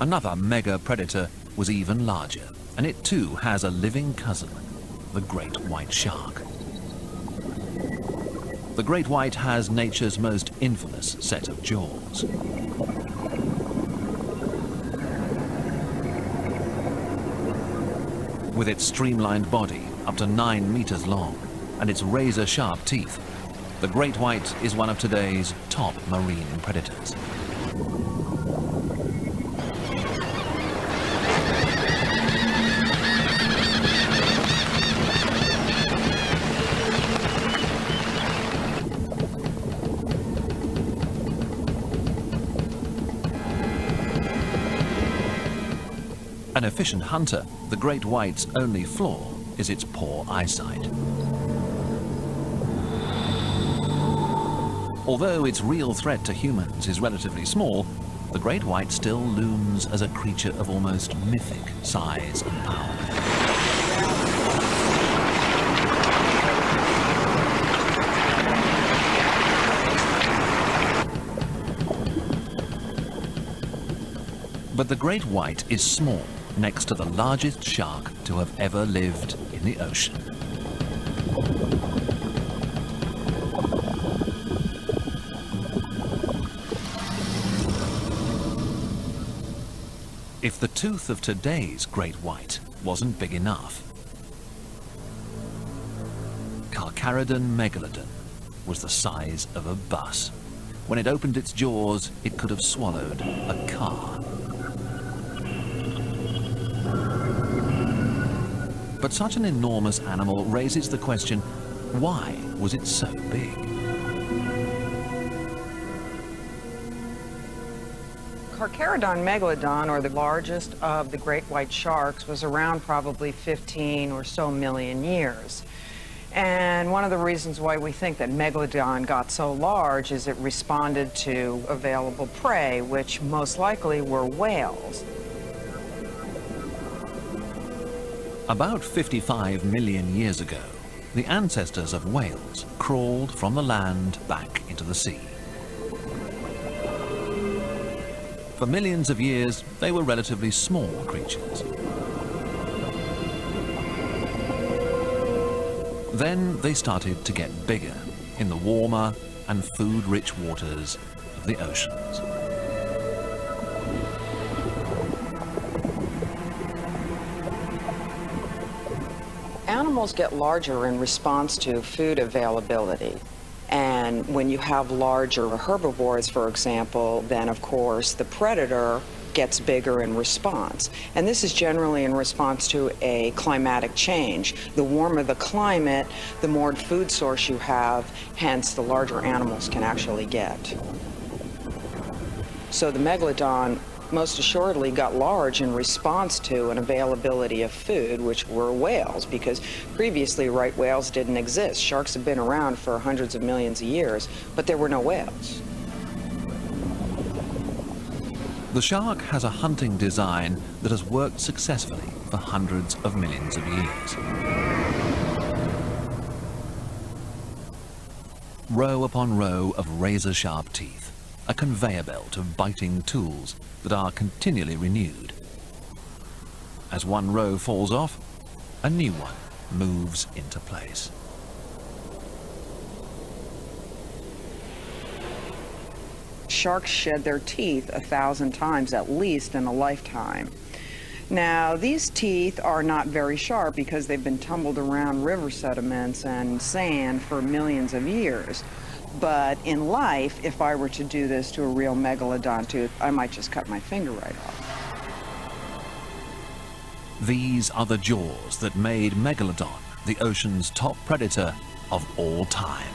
Another mega predator was even larger, and it too has a living cousin, the great white shark. The great white has nature's most infamous set of jaws. With its streamlined body, up to 9 meters long, and its razor-sharp teeth, the great white is one of today's top marine predators. An efficient hunter, the great white's only flaw is its poor eyesight. Although its real threat to humans is relatively small, the great white still looms as a creature of almost mythic size and power. But the great white is small next to the largest shark to have ever lived in the ocean. If the tooth of today's great white wasn't big enough, Megalodon was the size of a bus. When it opened its jaws, it could have swallowed a car. But such an enormous animal raises the question, why was it so big? Megalodon, or the largest of the great white sharks, was around probably 15 or so million years. And one of the reasons why we think that Megalodon got so large is it responded to available prey, which most likely were whales. About 55 million years ago, the ancestors of whales crawled from the land back into the sea. For millions of years, they were relatively small creatures. Then they started to get bigger in the warmer and food-rich waters of the oceans. Animals get larger in response to food availability. And when you have larger herbivores, for example, then of course the predator gets bigger in response. And this is generally in response to a climatic change. The warmer the climate, the more food source you have, hence the larger animals can actually get. So the Megalodon most assuredly got large in response to an availability of food, which were whales, because previously right whales didn't exist. Sharks have been around for hundreds of millions of years, but there were no whales. The shark has a hunting design that has worked successfully for hundreds of millions of years. Row upon row of razor-sharp teeth, a conveyor belt of biting tools that are continually renewed. As one row falls off, a new one moves into place. Sharks shed their teeth 1,000 times at least in a lifetime. Now, these teeth are not very sharp because they've been tumbled around river sediments and sand for millions of years. But in life, if I were to do this to a real megalodon tooth, I might just cut my finger right off. These are the jaws that made Megalodon the ocean's top predator of all time.